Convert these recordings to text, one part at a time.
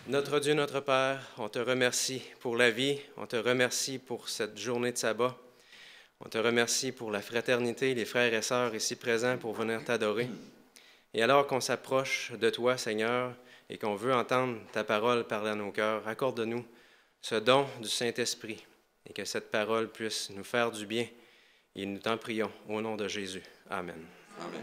Notre Dieu, notre Père, on te remercie pour la vie, on te remercie pour cette journée de sabbat, on te remercie pour la fraternité, les frères et sœurs ici présents pour venir t'adorer. Et alors qu'on s'approche de toi, Seigneur, et qu'on veut entendre ta parole parler à nos cœurs, accorde-nous ce don du Saint-Esprit et que cette parole puisse nous faire du bien. Et nous t'en prions au nom de Jésus. Amen. Amen.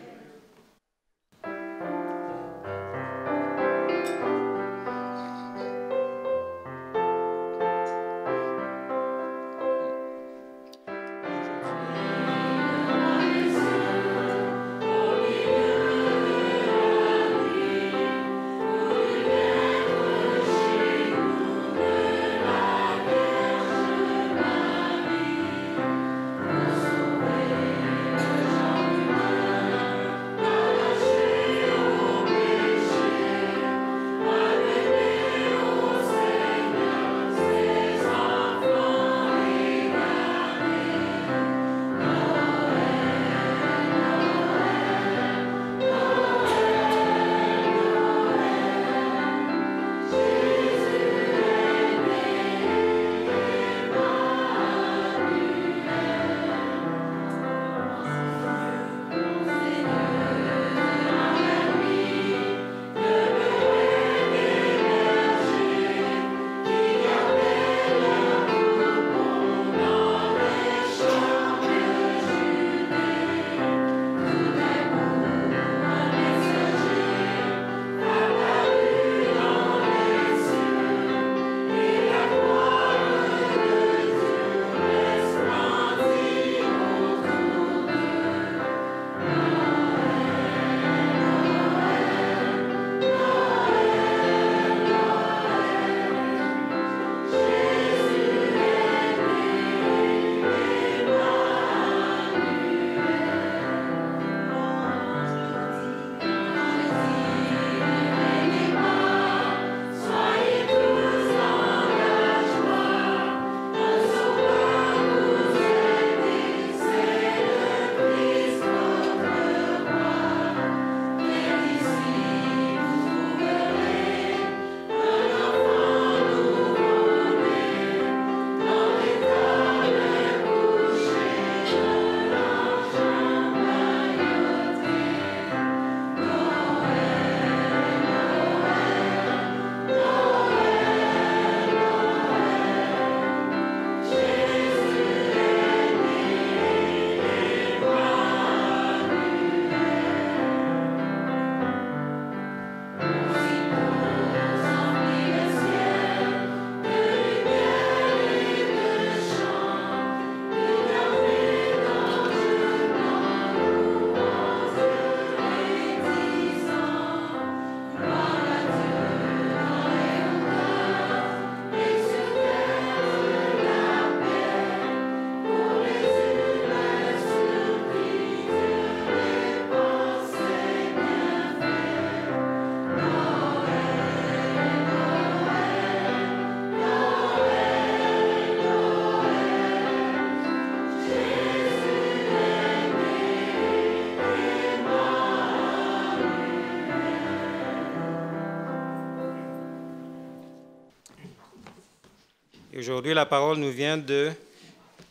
Aujourd'hui, la parole nous vient du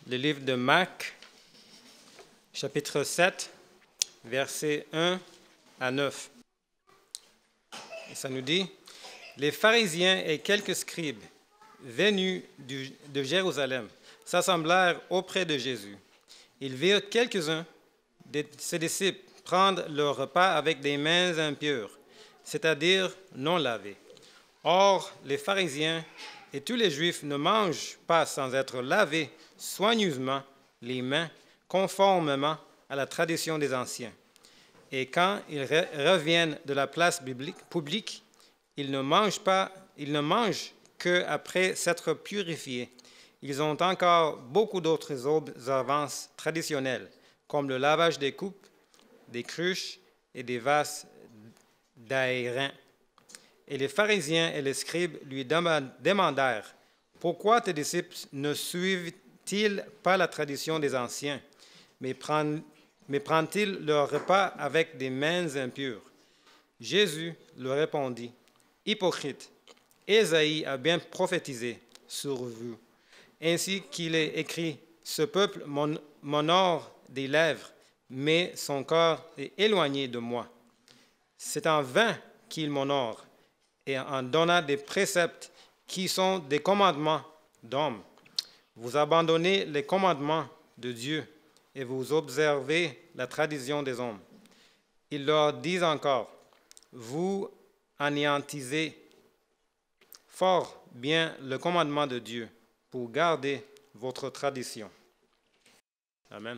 livre de Marc, chapitre 7, versets 1 à 9. Et ça nous dit, « Les pharisiens et quelques scribes venus de Jérusalem s'assemblèrent auprès de Jésus. Ils virent quelques-uns de ses disciples prendre leur repas avec des mains impures, c'est-à-dire non lavées. Or, les pharisiens et tous les Juifs ne mangent pas sans être lavés soigneusement les mains, conformément à la tradition des anciens. Et quand ils reviennent de la place publique, ils ne mangent qu'après s'être purifiés. Ils ont encore beaucoup d'autres observances traditionnelles, comme le lavage des coupes, des cruches et des vases d'airain. Et les pharisiens et les scribes lui demandèrent, « Pourquoi tes disciples ne suivent-ils pas la tradition des anciens, mais prennent-ils leur repas avec des mains impures? » Jésus leur répondit, « Hypocrite, Ésaïe a bien prophétisé sur vous, ainsi qu'il est écrit, « Ce peuple m'honore des lèvres, mais son corps est éloigné de moi. C'est en vain qu'il m'honore, et en donnant des préceptes qui sont des commandements d'hommes. Vous abandonnez les commandements de Dieu et vous observez la tradition des hommes. » Il leur dit encore, « Vous anéantissez fort bien le commandement de Dieu pour garder votre tradition. » Amen.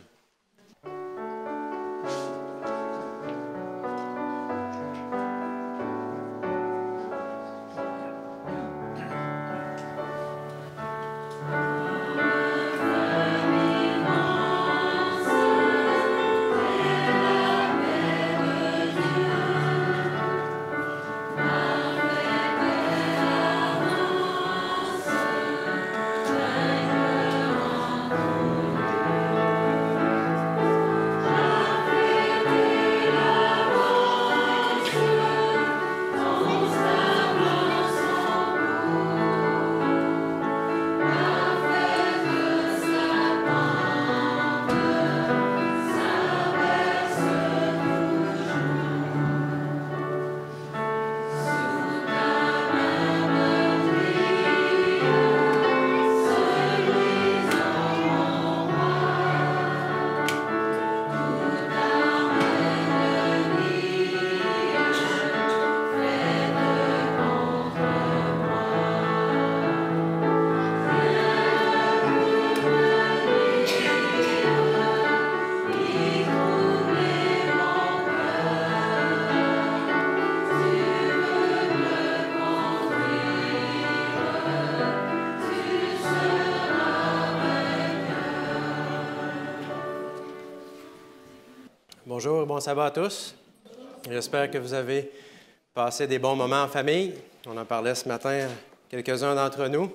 Bonjour, bon sabbat à tous. J'espère que vous avez passé des bons moments en famille. On en parlait ce matin, quelques-uns d'entre nous.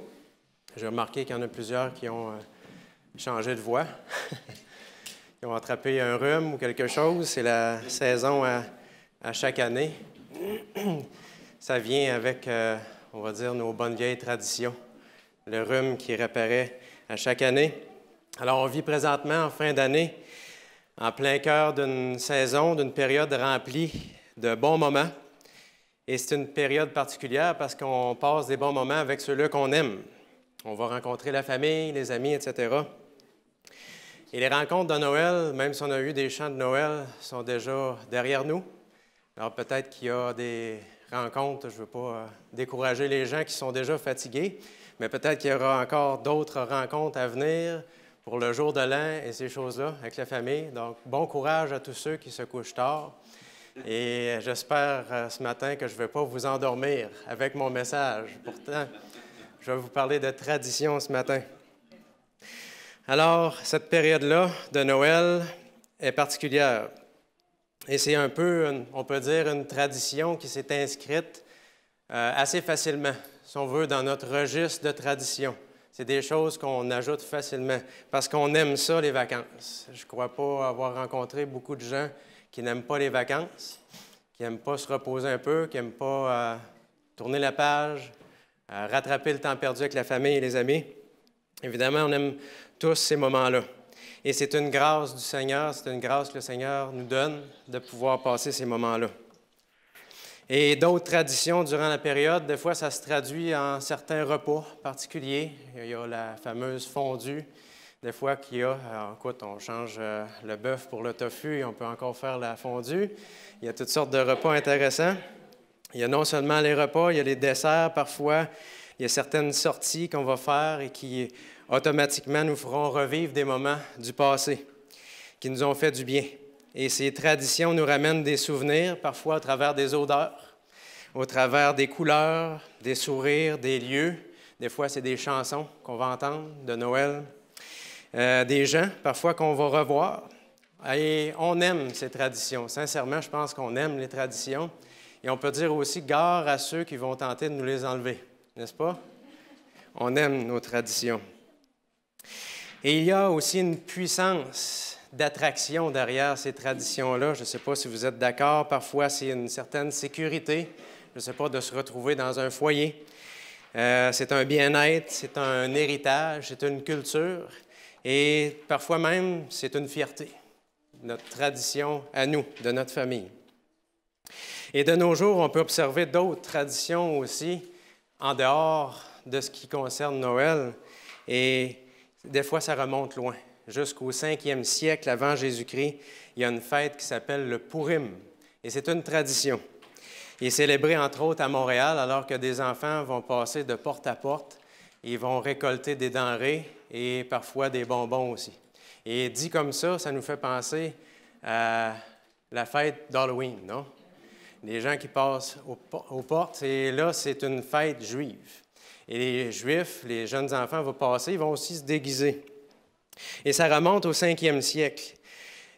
J'ai remarqué qu'il y en a plusieurs qui ont changé de voix. Ils ont attrapé un rhume ou quelque chose. C'est la saison à chaque année. Ça vient avec, on va dire, nos bonnes vieilles traditions. Le rhume qui réapparaît à chaque année. Alors, on vit présentement en fin d'année, en plein cœur d'une saison, d'une période remplie de bons moments. Et c'est une période particulière parce qu'on passe des bons moments avec ceux-là qu'on aime. On va rencontrer la famille, les amis, etc. Et les rencontres de Noël, même si on a eu des chants de Noël, sont déjà derrière nous. Alors peut-être qu'il y a des rencontres, je ne veux pas décourager les gens qui sont déjà fatigués, mais peut-être qu'il y aura encore d'autres rencontres à venir pour le jour de l'an et ces choses-là avec la famille. Donc, bon courage à tous ceux qui se couchent tard. Et j'espère ce matin que je ne vais pas vous endormir avec mon message. Pourtant, je vais vous parler de tradition ce matin. Alors, cette période-là de Noël est particulière. Et c'est un peu, on peut dire, une tradition qui s'est inscrite assez facilement, si on veut, dans notre registre de tradition. C'est des choses qu'on ajoute facilement parce qu'on aime ça, les vacances. Je ne crois pas avoir rencontré beaucoup de gens qui n'aiment pas les vacances, qui n'aiment pas se reposer un peu, qui n'aiment pas tourner la page, rattraper le temps perdu avec la famille et les amis. Évidemment, on aime tous ces moments-là. Et c'est une grâce du Seigneur, c'est une grâce que le Seigneur nous donne de pouvoir passer ces moments-là. Et d'autres traditions durant la période, des fois, ça se traduit en certains repas particuliers. Il y a la fameuse fondue. Des fois, qu'il y a, alors, écoute, on change le bœuf pour le tofu et on peut encore faire la fondue. Il y a toutes sortes de repas intéressants. Il y a non seulement les repas, il y a les desserts parfois. Il y a certaines sorties qu'on va faire et qui automatiquement nous feront revivre des moments du passé qui nous ont fait du bien. Et ces traditions nous ramènent des souvenirs, parfois à travers des odeurs, au travers des couleurs, des sourires, des lieux. Des fois, c'est des chansons qu'on va entendre de Noël, des gens, parfois, qu'on va revoir. Et on aime ces traditions. Sincèrement, je pense qu'on aime les traditions. Et on peut dire aussi gare à ceux qui vont tenter de nous les enlever, n'est-ce pas? On aime nos traditions. Et il y a aussi une puissance d'attraction derrière ces traditions-là. Je ne sais pas si vous êtes d'accord. Parfois, c'est une certaine sécurité. Je ne sais pas, de se retrouver dans un foyer. c'est un bien-être, c'est un héritage, c'est une culture et parfois même c'est une fierté, notre tradition à nous, de notre famille. Et de nos jours, on peut observer d'autres traditions aussi en dehors de ce qui concerne Noël et des fois ça remonte loin. Jusqu'au 5e siècle avant Jésus-Christ, il y a une fête qui s'appelle le Purim et c'est une tradition. Il est célébré, entre autres, à Montréal, alors que des enfants vont passer de porte à porte. Ils vont récolter des denrées et parfois des bonbons aussi. Et dit comme ça nous fait penser à la fête d'Halloween, non? Les gens qui passent aux portes, et là, c'est une fête juive. Et les Juifs, les jeunes enfants vont passer, ils vont aussi se déguiser. Et ça remonte au 5e siècle.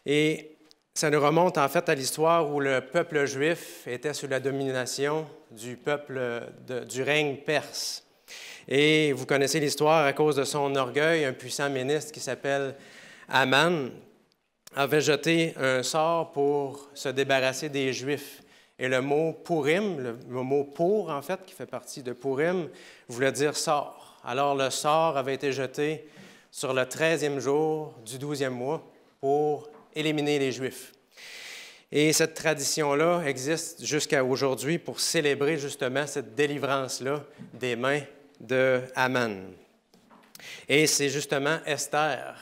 Et ça nous remonte en fait à l'histoire où le peuple juif était sous la domination du du règne perse. Et vous connaissez l'histoire, à cause de son orgueil, un puissant ministre qui s'appelle Aman avait jeté un sort pour se débarrasser des Juifs. Et le mot Purim, le mot pour en fait, qui fait partie de Purim, voulait dire sort. Alors le sort avait été jeté sur le 13e jour du 12e mois pour éliminer les Juifs. Et cette tradition-là existe jusqu'à aujourd'hui pour célébrer justement cette délivrance-là des mains de Haman. Et c'est justement Esther,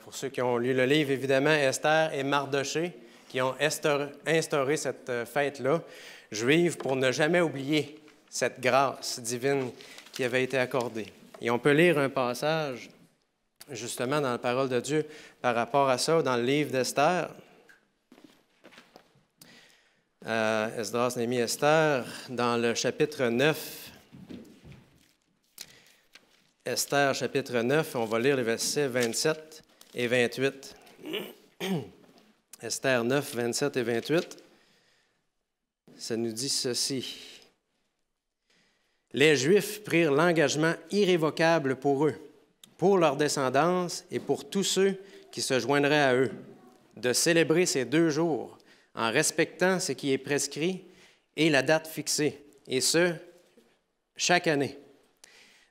pour ceux qui ont lu le livre, évidemment, Esther et Mardoché qui ont instauré cette fête-là juive pour ne jamais oublier cette grâce divine qui avait été accordée. Et on peut lire un passage justement dans la parole de Dieu par rapport à ça, dans le livre d'Esther. Esdras, Néhémie, Esther, dans le chapitre 9. Esther, chapitre 9, on va lire les versets 27 et 28. Esther 9, 27 et 28. Ça nous dit ceci. Les Juifs prirent l'engagement irrévocable pour eux, pour leur descendance et pour tous ceux qui se joindraient à eux, de célébrer ces 2 jours en respectant ce qui est prescrit et la date fixée, et ce, chaque année,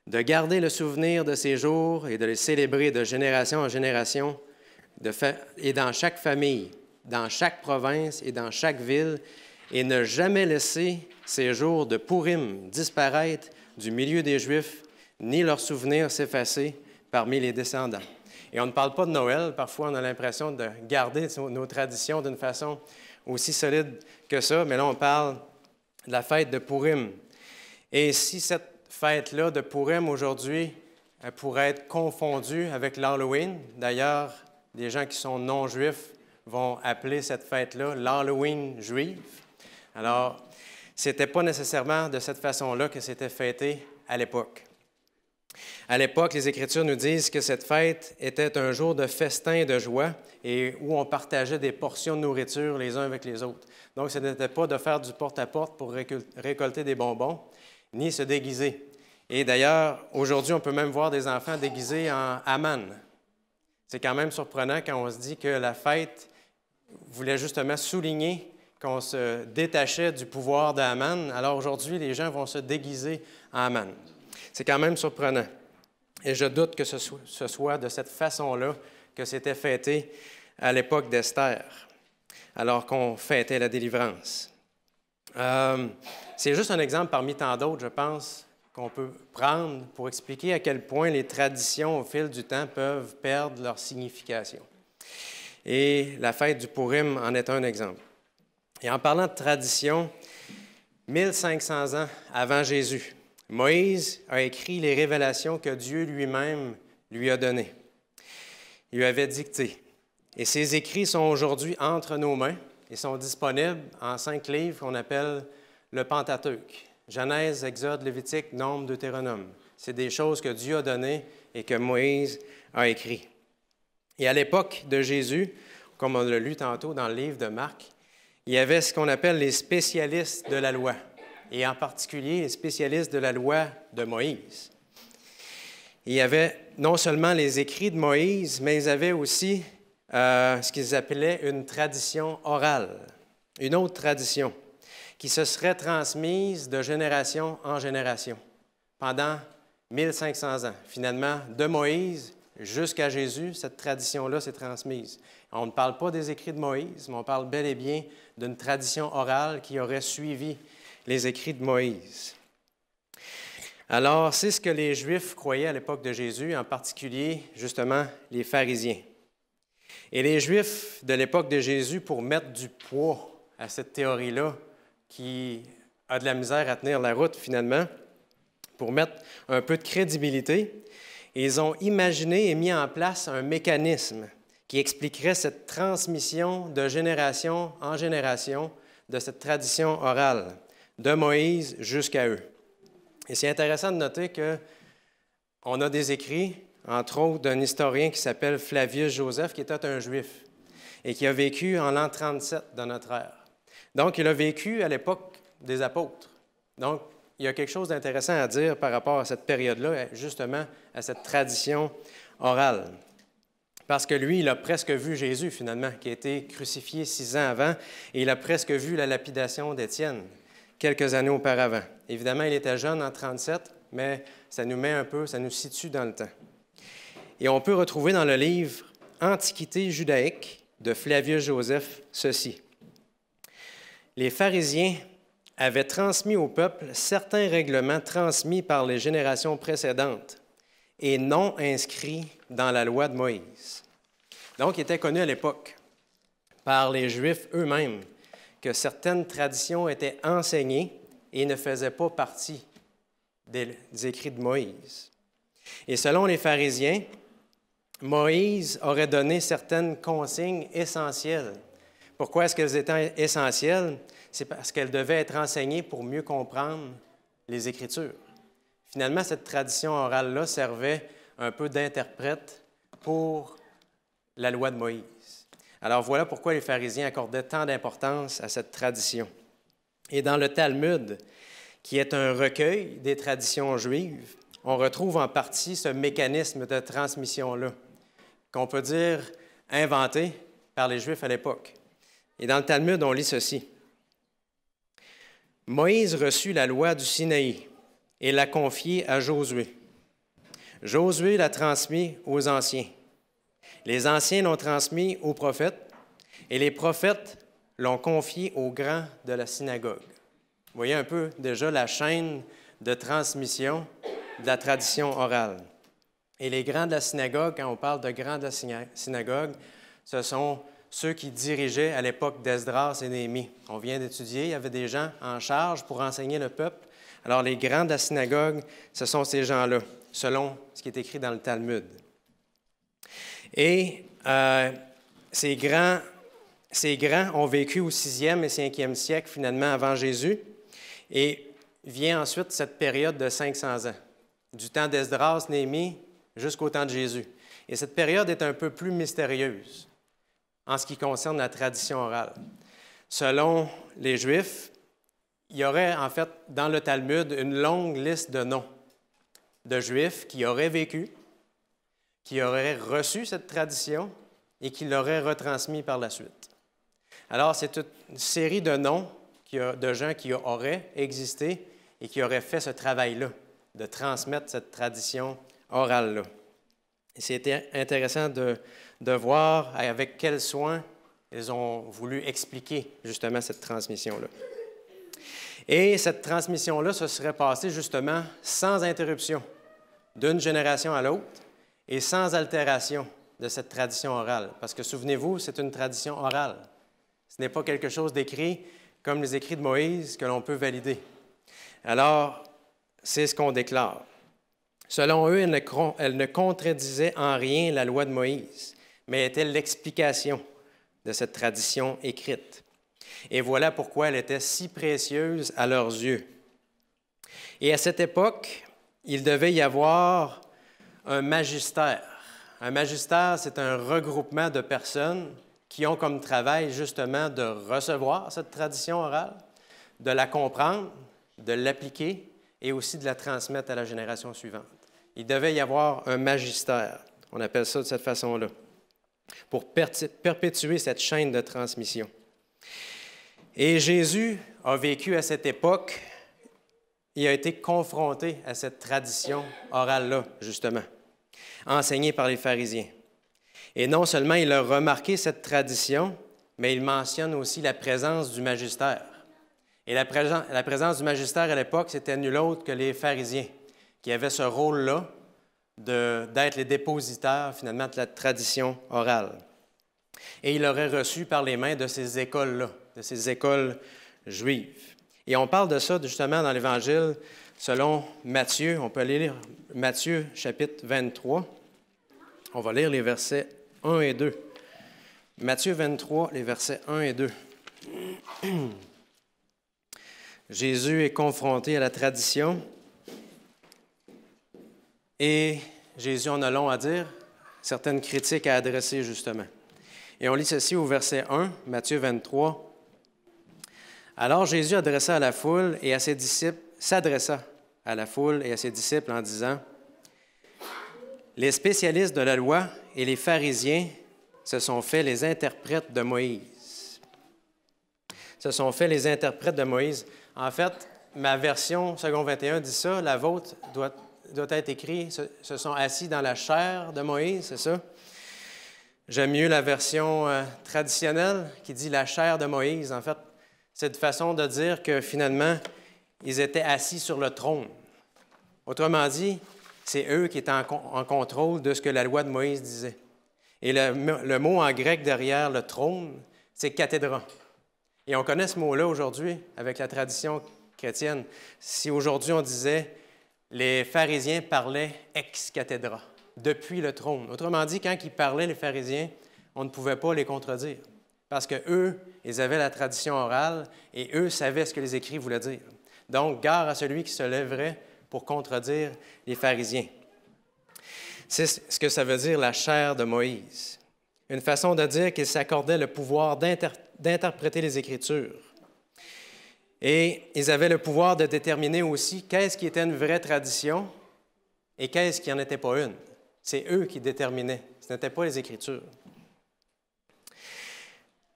de garder le souvenir de ces jours et de les célébrer de génération en génération, et dans chaque famille, dans chaque province et dans chaque ville, et ne jamais laisser ces jours de Purim disparaître du milieu des Juifs, ni leurs souvenirs s'effacer parmi les descendants. Et on ne parle pas de Noël. Parfois, on a l'impression de garder nos traditions d'une façon aussi solide que ça, mais là, on parle de la fête de Purim. Et si cette fête-là de Purim, aujourd'hui, elle pourrait être confondue avec l'Halloween, d'ailleurs, les gens qui sont non-juifs vont appeler cette fête-là l'Halloween juive. Alors, ce n'était pas nécessairement de cette façon-là que c'était fêté à l'époque. À l'époque, les Écritures nous disent que cette fête était un jour de festin et de joie et où on partageait des portions de nourriture les uns avec les autres. Donc, ce n'était pas de faire du porte-à-porte pour récolter des bonbons, ni se déguiser. Et d'ailleurs, aujourd'hui, on peut même voir des enfants déguisés en Haman. C'est quand même surprenant quand on se dit que la fête voulait justement souligner qu'on se détachait du pouvoir d'Haman. Alors aujourd'hui, les gens vont se déguiser en Haman. C'est quand même surprenant. Et je doute que ce soit de cette façon-là que c'était fêté à l'époque d'Esther, alors qu'on fêtait la délivrance. C'est juste un exemple parmi tant d'autres, je pense, qu'on peut prendre pour expliquer à quel point les traditions, au fil du temps, peuvent perdre leur signification. Et la fête du Purim en est un exemple. Et en parlant de tradition, 1500 ans avant Jésus, Moïse a écrit les révélations que Dieu lui-même lui a données. Il lui avait dicté. Et ces écrits sont aujourd'hui entre nos mains et sont disponibles en 5 livres qu'on appelle le Pentateuque. Genèse, Exode, Lévitique, Nombre, Deutéronome. C'est des choses que Dieu a données et que Moïse a écrit. Et à l'époque de Jésus, comme on l'a lu tantôt dans le livre de Marc, il y avait ce qu'on appelle les spécialistes de la loi, et en particulier les spécialistes de la loi de Moïse. Il y avait non seulement les écrits de Moïse, mais ils avaient aussi ce qu'ils appelaient une tradition orale, une autre tradition, qui se serait transmise de génération en génération. pendant 1500 ans. Finalement, de Moïse jusqu'à Jésus, cette tradition-là s'est transmise. On ne parle pas des écrits de Moïse, mais on parle bel et bien d'une tradition orale qui aurait suivi les écrits de Moïse. Alors, c'est ce que les Juifs croyaient à l'époque de Jésus, en particulier, justement, les pharisiens. Et les Juifs de l'époque de Jésus, pour mettre du poids à cette théorie-là, qui a de la misère à tenir la route finalement, pour mettre un peu de crédibilité, ils ont imaginé et mis en place un mécanisme qui expliquerait cette transmission de génération en génération de cette tradition orale, de Moïse jusqu'à eux. Et c'est intéressant de noter qu'on a des écrits, entre autres, d'un historien qui s'appelle Flavius Joseph, qui était un Juif et qui a vécu en l'an 37 de notre ère. Donc, il a vécu à l'époque des apôtres. Donc, il y a quelque chose d'intéressant à dire par rapport à cette période-là, justement, à cette tradition orale. Parce que lui, il a presque vu Jésus, finalement, qui a été crucifié 6 ans avant, et il a presque vu la lapidation d'Étienne quelques années auparavant. Évidemment, il était jeune en 37, mais ça nous met un peu, ça nous situe dans le temps. Et on peut retrouver dans le livre « Antiquité judaïque » de Flavius Joseph ceci. Les pharisiens avaient transmis au peuple certains règlements transmis par les générations précédentes et non inscrits dans la loi de Moïse. Donc, il était connu à l'époque par les Juifs eux-mêmes que certaines traditions étaient enseignées et ne faisaient pas partie des écrits de Moïse. Et selon les pharisiens, Moïse aurait donné certaines consignes essentielles. Pourquoi est-ce qu'elles étaient essentielles? C'est parce qu'elles devaient être enseignées pour mieux comprendre les Écritures. Finalement, cette tradition orale-là servait un peu d'interprète pour la loi de Moïse. Alors voilà pourquoi les pharisiens accordaient tant d'importance à cette tradition. Et dans le Talmud, qui est un recueil des traditions juives, on retrouve en partie ce mécanisme de transmission-là, qu'on peut dire inventé par les Juifs à l'époque. Et dans le Talmud, on lit ceci. « Moïse reçut la loi du Sinaï et l'a confiée à Josué. Josué l'a transmis aux anciens. Les anciens l'ont transmis aux prophètes et les prophètes l'ont confié aux grands de la synagogue. » Vous voyez un peu déjà la chaîne de transmission de la tradition orale. Et les grands de la synagogue, quand on parle de grands de la synagogue, ce sont ceux qui dirigeaient à l'époque d'Esdras et Néhémie. On vient d'étudier, il y avait des gens en charge pour enseigner le peuple. Alors les grands de la synagogue, ce sont ces gens-là, selon ce qui est écrit dans le Talmud. Et ces grands ont vécu au 6e et 5e siècle, finalement, avant Jésus. Et vient ensuite cette période de 500 ans, du temps d'Esdras, Néhémie, jusqu'au temps de Jésus. Et cette période est un peu plus mystérieuse en ce qui concerne la tradition orale. Selon les Juifs, il y aurait en fait dans le Talmud une longue liste de noms de Juifs qui auraient vécu, qui auraient reçu cette tradition et qui l'auraient retransmis par la suite. Alors, c'est une série de noms de gens qui auraient existé et qui auraient fait ce travail-là, de transmettre cette tradition orale-là. Et c'était intéressant de voir avec quel soin ils ont voulu expliquer justement cette transmission-là. Et cette transmission-là se serait passée justement sans interruption d'une génération à l'autre et sans altération de cette tradition orale. Parce que souvenez-vous, c'est une tradition orale. Ce n'est pas quelque chose d'écrit comme les écrits de Moïse que l'on peut valider. Alors, c'est ce qu'on déclare. Selon eux, elle ne contredisait en rien la loi de Moïse, mais était l'explication de cette tradition écrite. Et voilà pourquoi elle était si précieuse à leurs yeux. Et à cette époque, il devait y avoir un magistère. Un magistère, c'est un regroupement de personnes qui ont comme travail justement de recevoir cette tradition orale, de la comprendre, de l'appliquer et aussi de la transmettre à la génération suivante. Il devait y avoir un magistère, on appelle ça de cette façon-là, pour perpétuer cette chaîne de transmission. Et Jésus a vécu à cette époque il a été confronté à cette tradition orale-là, justement, enseignée par les pharisiens. Et non seulement il a remarqué cette tradition, mais il mentionne aussi la présence du magistère. Et la présence du magistère à l'époque, c'était nul autre que les pharisiens, qui avaient ce rôle-là d'être les dépositaires, finalement, de la tradition orale. Et il l'aurait reçu par les mains de ces écoles-là, de ces écoles juives. Et on parle de ça, justement, dans l'Évangile, selon Matthieu. On peut lire Matthieu, chapitre 23. On va lire les versets 1 et 2. Matthieu 23, les versets 1 et 2. Jésus est confronté à la tradition et Jésus en a long à dire, certaines critiques à adresser justement. Et on lit ceci au verset 1, Matthieu 23. Alors Jésus s'adressa à la foule et à ses disciples en disant, « Les spécialistes de la loi et les pharisiens se sont fait les interprètes de Moïse. » Se sont fait les interprètes de Moïse. En fait, ma version second 21 dit ça, la vôtre doit être écrit, se sont assis dans la chair de Moïse, c'est ça? J'aime mieux la version traditionnelle qui dit la chair de Moïse. En fait, c'est une façon de dire que finalement, ils étaient assis sur le trône. Autrement dit, c'est eux qui étaient en contrôle de ce que la loi de Moïse disait. Et le mot en grec derrière le trône, c'est cathédra. Et on connaît ce mot-là aujourd'hui avec la tradition chrétienne. Si aujourd'hui on disait les pharisiens parlaient ex cathedra, depuis le trône. Autrement dit, quand ils parlaient, les pharisiens, on ne pouvait pas les contredire. Parce qu'eux, ils avaient la tradition orale et eux savaient ce que les écrits voulaient dire. Donc, gare à celui qui se lèverait pour contredire les pharisiens. C'est ce que ça veut dire la chair de Moïse. Une façon de dire qu'ils s'accordaient le pouvoir d'interpréter les Écritures. Et ils avaient le pouvoir de déterminer aussi qu'est-ce qui était une vraie tradition et qu'est-ce qui n'en était pas une. C'est eux qui déterminaient, ce n'était pas les Écritures.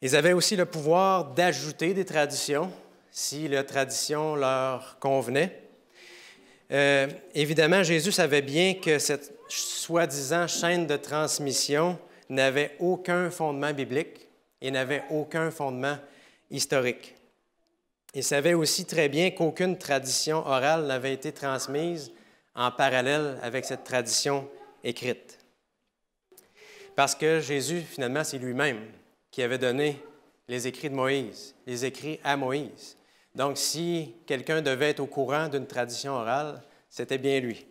Ils avaient aussi le pouvoir d'ajouter des traditions si la tradition leur convenait. Évidemment, Jésus savait bien que cette soi-disant chaîne de transmission n'avait aucun fondement biblique et n'avait aucun fondement historique. Il savait aussi très bien qu'aucune tradition orale n'avait été transmise en parallèle avec cette tradition écrite. Parce que Jésus, finalement, c'est lui-même qui avait donné les écrits de Moïse, les écrits à Moïse. Donc, si quelqu'un devait être au courant d'une tradition orale, c'était bien lui.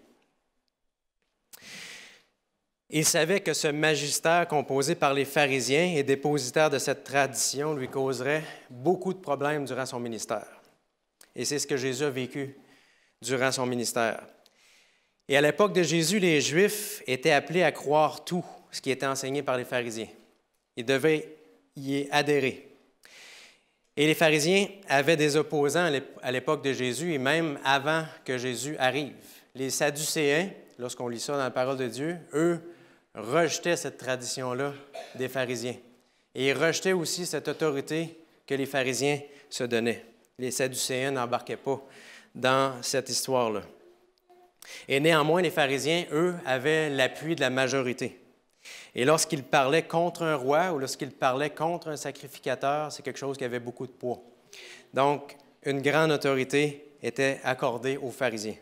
Il savait que ce magistère composé par les pharisiens et dépositaire de cette tradition lui causerait beaucoup de problèmes durant son ministère. Et c'est ce que Jésus a vécu durant son ministère. Et à l'époque de Jésus, les Juifs étaient appelés à croire tout ce qui était enseigné par les pharisiens. Ils devaient y adhérer. Et les pharisiens avaient des opposants à l'époque de Jésus et même avant que Jésus arrive. Les Sadducéens, lorsqu'on lit ça dans la parole de Dieu, eux rejetaient cette tradition-là des pharisiens. Et ils rejetaient aussi cette autorité que les pharisiens se donnaient. Les Sadducéens n'embarquaient pas dans cette histoire-là. Et néanmoins, les pharisiens, eux, avaient l'appui de la majorité. Et lorsqu'ils parlaient contre un roi ou lorsqu'ils parlaient contre un sacrificateur, c'est quelque chose qui avait beaucoup de poids. Donc, une grande autorité était accordée aux pharisiens.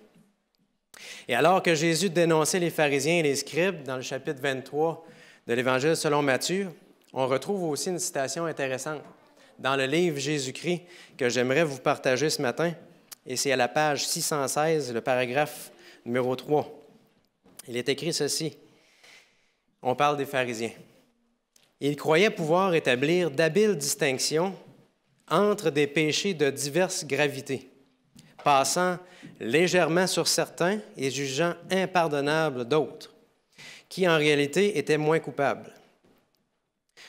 Et alors que Jésus dénonçait les pharisiens et les scribes dans le chapitre 23 de l'Évangile selon Matthieu, on retrouve aussi une citation intéressante dans le livre Jésus-Christ que j'aimerais vous partager ce matin. Et c'est à la page 616, le paragraphe numéro 3. Il est écrit ceci. On parle des pharisiens. Ils croyaient pouvoir établir d'habiles distinctions entre des péchés de diverses gravités, passant légèrement sur certains et jugeant impardonnables d'autres, qui en réalité étaient moins coupables.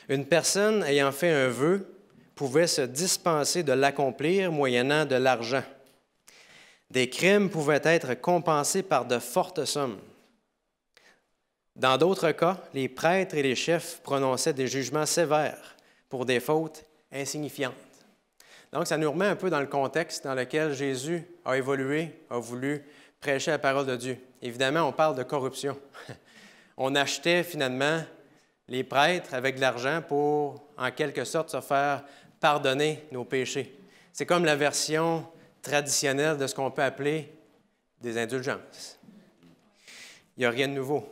Une personne ayant fait un vœu pouvait se dispenser de l'accomplir moyennant de l'argent. Des crimes pouvaient être compensés par de fortes sommes. Dans d'autres cas, les prêtres et les chefs prononçaient des jugements sévères pour des fautes insignifiantes. Donc, ça nous remet un peu dans le contexte dans lequel Jésus a évolué, a voulu prêcher la parole de Dieu. Évidemment, on parle de corruption. On achetait finalement les prêtres avec de l'argent pour, en quelque sorte, se faire pardonner nos péchés. C'est comme la version traditionnelle de ce qu'on peut appeler des indulgences. Il n'y a rien de nouveau.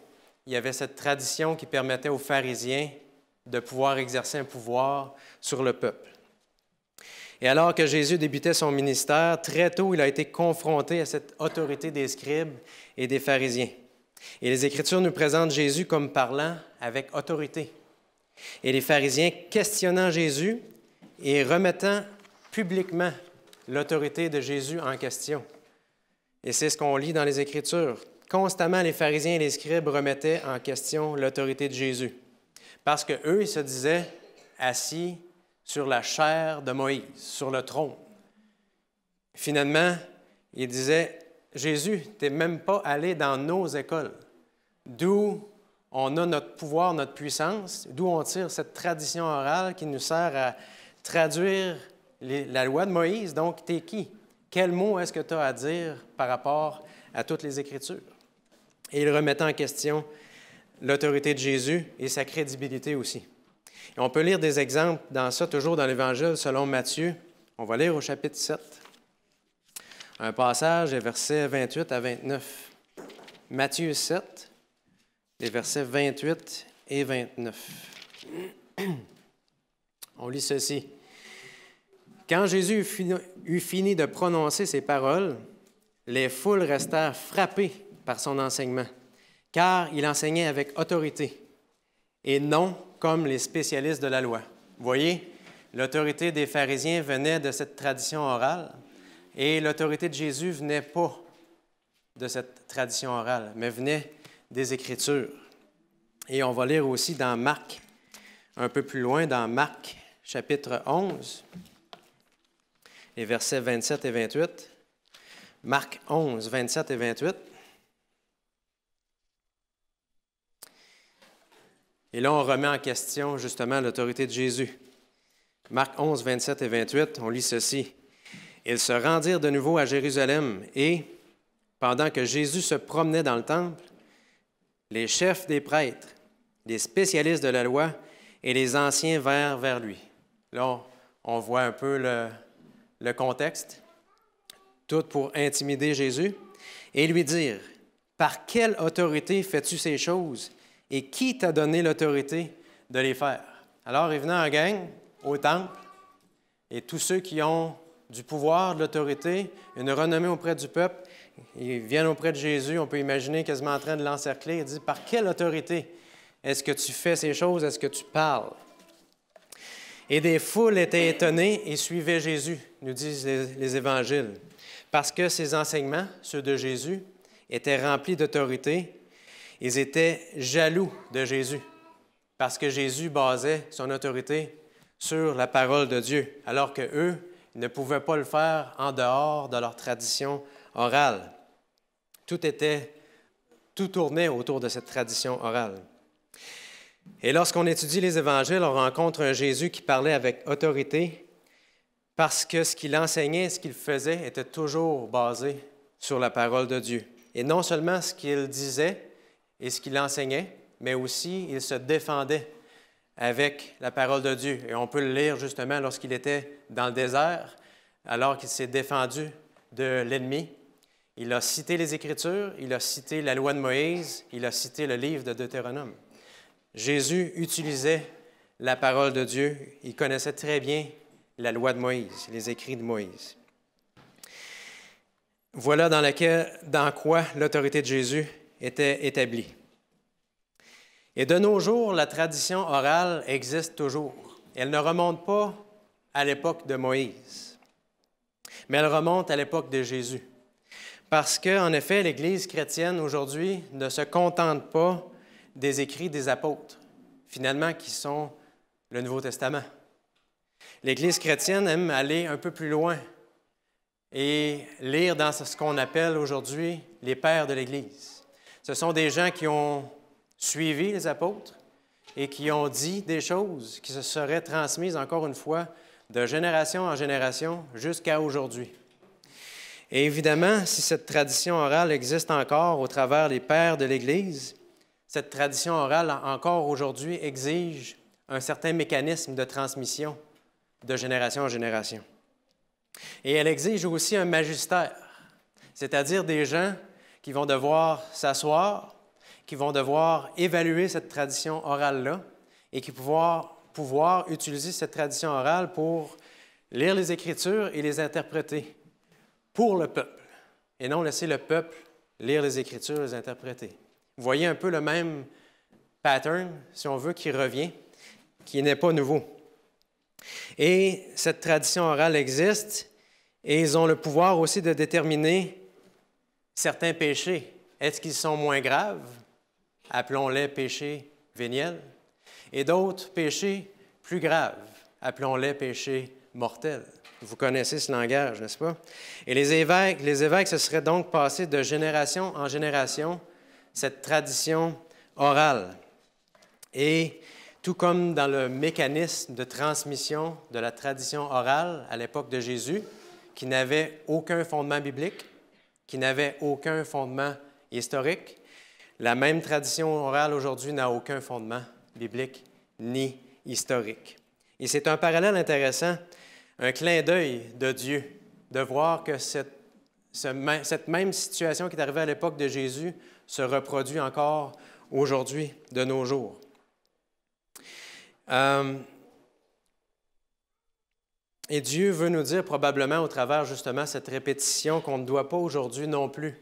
Il y avait cette tradition qui permettait aux pharisiens de pouvoir exercer un pouvoir sur le peuple. Et alors que Jésus débutait son ministère, très tôt, il a été confronté à cette autorité des scribes et des pharisiens. Et les Écritures nous présentent Jésus comme parlant avec autorité. Et les pharisiens questionnant Jésus et remettant publiquement l'autorité de Jésus en question. Et c'est ce qu'on lit dans les Écritures. Constamment, les pharisiens et les scribes remettaient en question l'autorité de Jésus. Parce qu'eux, ils se disaient assis sur la chair de Moïse, sur le trône. Finalement, ils disaient, Jésus, tu n'es même pas allé dans nos écoles, d'où on a notre pouvoir, notre puissance, d'où on tire cette tradition orale qui nous sert à traduire la loi de Moïse. Donc, tu es qui? Quel mot est-ce que tu as à dire par rapport à toutes les Écritures? Et il remettait en question l'autorité de Jésus et sa crédibilité aussi. Et on peut lire des exemples dans ça, toujours dans l'Évangile selon Matthieu. On va lire au chapitre 7, un passage des versets 28 à 29. Matthieu 7, les versets 28 et 29. On lit ceci. Quand Jésus eut fini de prononcer ces paroles, les foules restèrent frappées par son enseignement, car il enseignait avec autorité et non comme les spécialistes de la loi. Vous voyez, l'autorité des pharisiens venait de cette tradition orale et l'autorité de Jésus venait pas de cette tradition orale, mais venait des Écritures. Et on va lire aussi dans Marc, un peu plus loin, dans Marc, chapitre 11, les versets 27 et 28. Marc 11, 27 et 28. Et là, on remet en question justement l'autorité de Jésus. Marc 11, 27 et 28, on lit ceci. « Ils se rendirent de nouveau à Jérusalem et, pendant que Jésus se promenait dans le temple, les chefs des prêtres, les spécialistes de la loi et les anciens vinrent vers lui. » Là, on voit un peu le contexte. Tout pour intimider Jésus et lui dire, « Par quelle autorité fais-tu ces choses? Et qui t'a donné l'autorité de les faire? » Alors, il venait en gang au temple, et tous ceux qui ont du pouvoir, de l'autorité, une renommée auprès du peuple, ils viennent auprès de Jésus, on peut imaginer quasiment en train de l'encercler, il dit, « Par quelle autorité est-ce que tu fais ces choses? Est-ce que tu parles? » Et des foules étaient étonnées et suivaient Jésus, nous disent les Évangiles, parce que ces enseignements, ceux de Jésus, étaient remplis d'autorité. Ils étaient jaloux de Jésus, parce que Jésus basait son autorité sur la parole de Dieu, alors qu'eux ne pouvaient pas le faire en dehors de leur tradition orale. Tout tournait autour de cette tradition orale. Et lorsqu'on étudie les Évangiles, on rencontre un Jésus qui parlait avec autorité, parce que ce qu'il enseignait, ce qu'il faisait, était toujours basé sur la parole de Dieu. Et non seulement ce qu'il disait, et ce qu'il enseignait, mais aussi il se défendait avec la parole de Dieu. Et on peut le lire justement lorsqu'il était dans le désert, alors qu'il s'est défendu de l'ennemi. Il a cité les Écritures, il a cité la loi de Moïse, il a cité le livre de Deutéronome. Jésus utilisait la parole de Dieu, il connaissait très bien la loi de Moïse, les écrits de Moïse. Voilà dans quoi l'autorité de Jésus était établie. Et de nos jours, la tradition orale existe toujours. Elle ne remonte pas à l'époque de Moïse, mais elle remonte à l'époque de Jésus. Parce qu'en effet, l'Église chrétienne aujourd'hui ne se contente pas des écrits des apôtres, finalement, qui sont le Nouveau Testament. L'Église chrétienne aime aller un peu plus loin et lire dans ce qu'on appelle aujourd'hui les pères de l'Église. Ce sont des gens qui ont suivi les apôtres et qui ont dit des choses qui se seraient transmises, encore une fois, de génération en génération jusqu'à aujourd'hui. Et évidemment, si cette tradition orale existe encore au travers des pères de l'Église, cette tradition orale, encore aujourd'hui, exige un certain mécanisme de transmission de génération en génération. Et elle exige aussi un magistère, c'est-à-dire des gens qui vont devoir s'asseoir, qui vont devoir évaluer cette tradition orale-là et qui vont pouvoir utiliser cette tradition orale pour lire les Écritures et les interpréter pour le peuple, et non laisser le peuple lire les Écritures et les interpréter. Vous voyez un peu le même pattern, si on veut, qui revient, qui n'est pas nouveau. Et cette tradition orale existe, et ils ont le pouvoir aussi de déterminer certains péchés. Est-ce qu'ils sont moins graves? Appelons-les péchés véniels. Et d'autres péchés plus graves. Appelons-les péchés mortels. Vous connaissez ce langage, n'est-ce pas? Et les évêques se seraient donc passés de génération en génération cette tradition orale. Et tout comme dans le mécanisme de transmission de la tradition orale à l'époque de Jésus, qui n'avait aucun fondement biblique, qui n'avait aucun fondement historique, la même tradition orale aujourd'hui n'a aucun fondement biblique ni historique. Et c'est un parallèle intéressant, un clin d'œil de Dieu, de voir que cette même situation qui est arrivée à l'époque de Jésus se reproduit encore aujourd'hui, de nos jours. Et Dieu veut nous dire probablement au travers justement cette répétition qu'on ne doit pas aujourd'hui non plus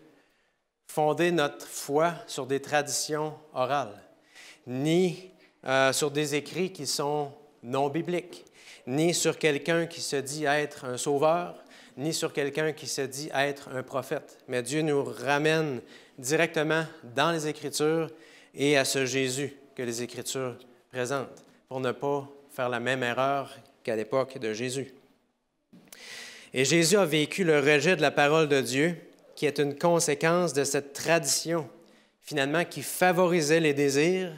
fonder notre foi sur des traditions orales, ni sur des écrits qui sont non bibliques, ni sur quelqu'un qui se dit être un sauveur, ni sur quelqu'un qui se dit être un prophète. Mais Dieu nous ramène directement dans les Écritures et à ce Jésus que les Écritures présentent, pour ne pas faire la même erreur qu'à l'époque de Jésus. Et Jésus a vécu le rejet de la parole de Dieu, qui est une conséquence de cette tradition, finalement, qui favorisait les désirs,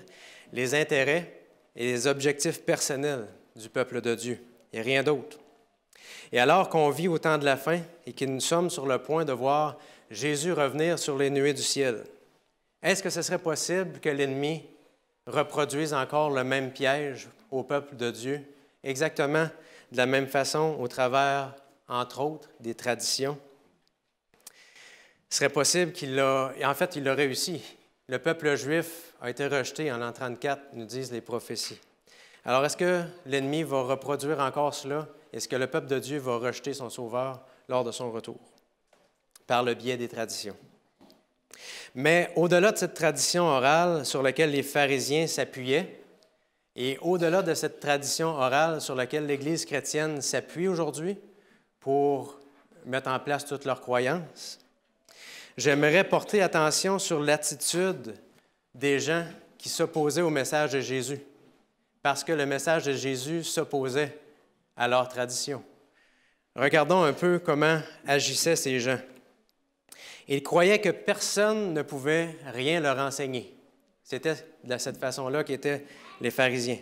les intérêts et les objectifs personnels du peuple de Dieu, et rien d'autre. Et alors qu'on vit au temps de la fin et que nous sommes sur le point de voir Jésus revenir sur les nuées du ciel, est-ce que ce serait possible que l'ennemi reproduise encore le même piège au peuple de Dieu, exactement de la même façon au travers, entre autres, des traditions? Ce serait possible qu'il l'a... En fait, il l'a réussi. Le peuple juif a été rejeté en l'an 34, nous disent les prophéties. Alors, est-ce que l'ennemi va reproduire encore cela? Est-ce que le peuple de Dieu va rejeter son Sauveur lors de son retour? Par le biais des traditions. Mais au-delà de cette tradition orale sur laquelle les pharisiens s'appuyaient, et au-delà de cette tradition orale sur laquelle l'Église chrétienne s'appuie aujourd'hui pour mettre en place toutes leurs croyances, j'aimerais porter attention sur l'attitude des gens qui s'opposaient au message de Jésus, parce que le message de Jésus s'opposait à leur tradition. Regardons un peu comment agissaient ces gens. Ils croyaient que personne ne pouvait rien leur enseigner. C'était de cette façon-là qu'étaient les pharisiens.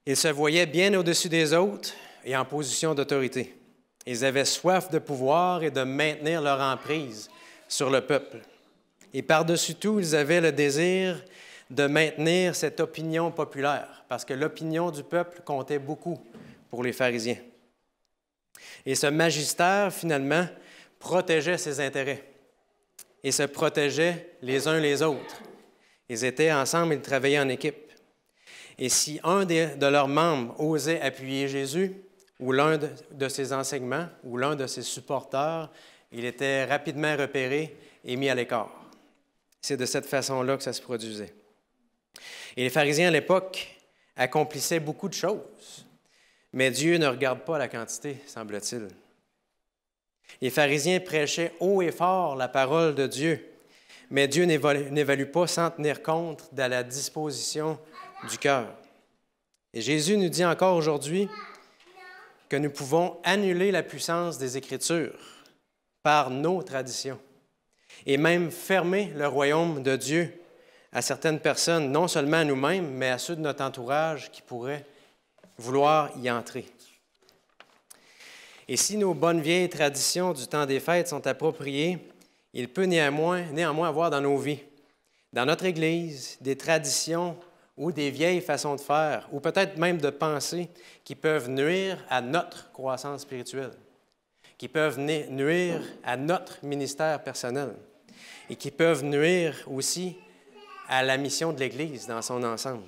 Ils se voyaient bien au-dessus des autres et en position d'autorité. Ils avaient soif de pouvoir et de maintenir leur emprise sur le peuple. Et par-dessus tout, ils avaient le désir de maintenir cette opinion populaire, parce que l'opinion du peuple comptait beaucoup pour les pharisiens. Et ce magistère, finalement, protégeait ses intérêts et se protégeaient les uns les autres. Ils étaient ensemble, ils travaillaient en équipe. Et si un de leurs membres osait appuyer Jésus, ou l'un de ses enseignements, ou l'un de ses supporters, il était rapidement repéré et mis à l'écart. C'est de cette façon-là que ça se produisait. Et les pharisiens, à l'époque, accomplissaient beaucoup de choses, mais Dieu ne regarde pas la quantité, semble-t-il. Les pharisiens prêchaient haut et fort la parole de Dieu, mais Dieu n'évalue pas sans tenir compte de la disposition du cœur. Et Jésus nous dit encore aujourd'hui que nous pouvons annuler la puissance des Écritures par nos traditions et même fermer le royaume de Dieu à certaines personnes, non seulement à nous-mêmes, mais à ceux de notre entourage qui pourraient vouloir y entrer. Et si nos bonnes vieilles traditions du temps des fêtes sont appropriées, il peut néanmoins avoir dans nos vies, dans notre Église, des traditions ou des vieilles façons de faire, ou peut-être même de penser, qui peuvent nuire à notre croissance spirituelle, qui peuvent nuire à notre ministère personnel et qui peuvent nuire aussi à la mission de l'Église dans son ensemble.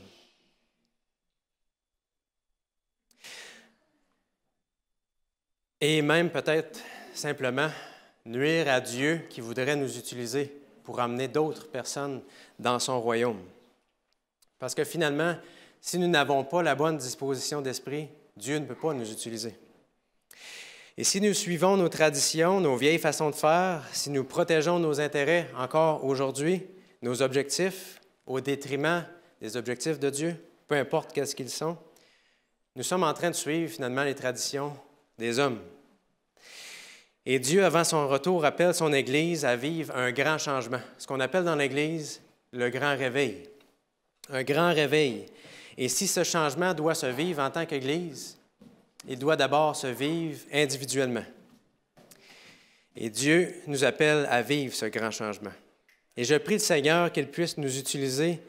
Et même peut-être simplement nuire à Dieu qui voudrait nous utiliser pour amener d'autres personnes dans son royaume. Parce que finalement, si nous n'avons pas la bonne disposition d'esprit, Dieu ne peut pas nous utiliser. Et si nous suivons nos traditions, nos vieilles façons de faire, si nous protégeons nos intérêts encore aujourd'hui, nos objectifs, au détriment des objectifs de Dieu, peu importe qu'est-ce qu'ils sont, nous sommes en train de suivre finalement les traditions des hommes. Et Dieu, avant son retour, appelle son Église à vivre un grand changement, ce qu'on appelle dans l'Église le grand réveil. Un grand réveil. Et si ce changement doit se vivre en tant qu'Église, il doit d'abord se vivre individuellement. Et Dieu nous appelle à vivre ce grand changement. Et je prie le Seigneur qu'il puisse nous utiliser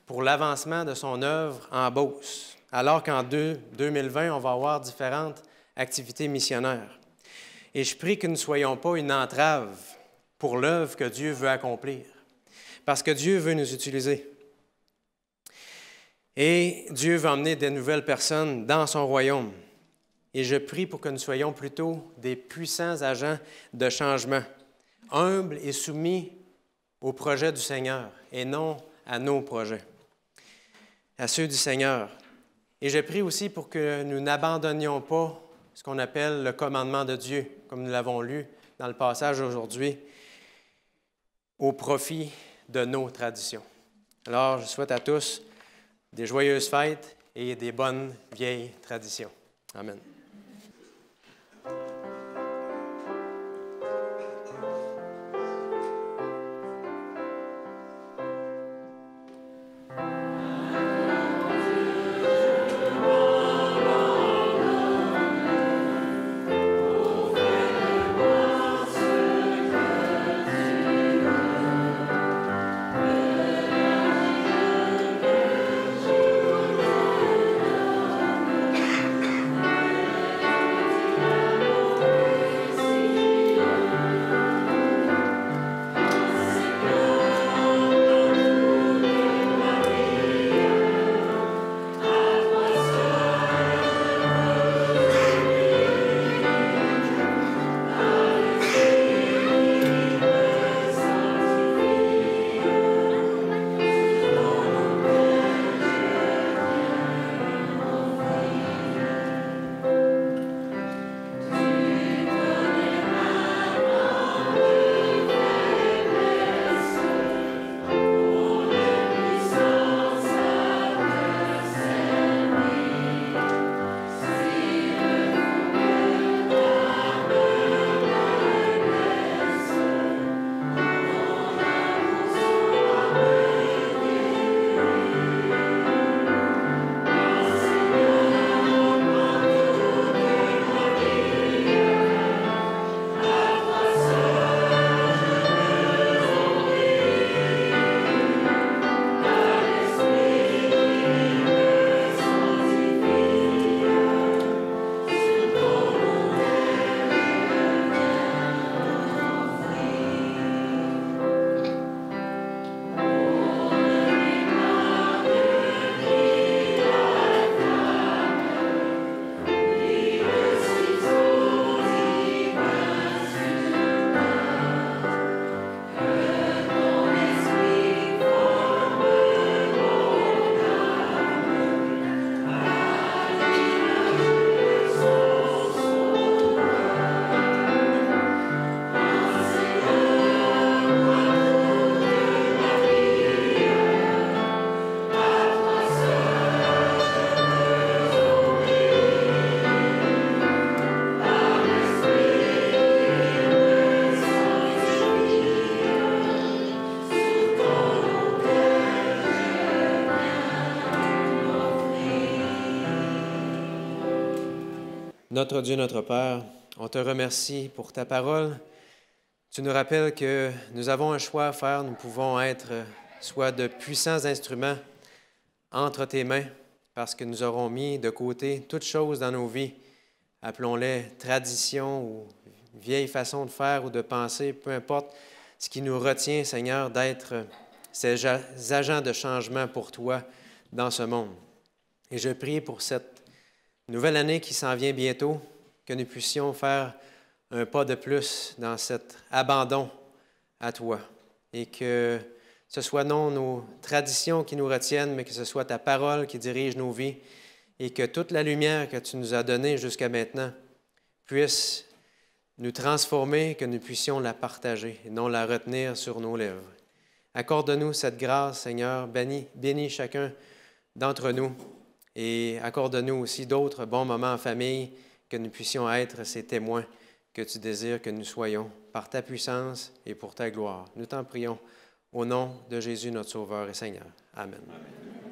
pour l'avancement de son œuvre en Beauce, alors qu'en 2020, on va avoir différentes activités missionnaires. Et je prie que nous ne soyons pas une entrave pour l'œuvre que Dieu veut accomplir, parce que Dieu veut nous utiliser. Et Dieu veut emmener de nouvelles personnes dans son royaume. Et je prie pour que nous soyons plutôt des puissants agents de changement, humbles et soumis au projet du Seigneur et non à nos projets, à ceux du Seigneur. Et je prie aussi pour que nous n'abandonnions pas ce qu'on appelle le commandement de Dieu, comme nous l'avons lu dans le passage aujourd'hui, au profit de nos traditions. Alors, je souhaite à tous des joyeuses fêtes et des bonnes vieilles traditions. Amen. Notre Dieu, notre Père, on te remercie pour ta parole. Tu nous rappelles que nous avons un choix à faire. Nous pouvons être soit de puissants instruments entre tes mains, parce que nous aurons mis de côté toutes choses dans nos vies, appelons-les traditions ou vieilles façons de faire ou de penser, peu importe ce qui nous retient, Seigneur, d'être ces agents de changement pour toi dans ce monde. Et je prie pour cette nouvelle année qui s'en vient bientôt, que nous puissions faire un pas de plus dans cet abandon à toi et que ce soit non nos traditions qui nous retiennent, mais que ce soit ta parole qui dirige nos vies et que toute la lumière que tu nous as donnée jusqu'à maintenant puisse nous transformer, que nous puissions la partager et non la retenir sur nos lèvres. Accorde-nous cette grâce, Seigneur, bénis chacun d'entre nous et accorde-nous aussi d'autres bons moments en famille, que nous puissions être ces témoins que tu désires que nous soyons par ta puissance et pour ta gloire. Nous t'en prions au nom de Jésus, notre Sauveur et Seigneur. Amen. Amen.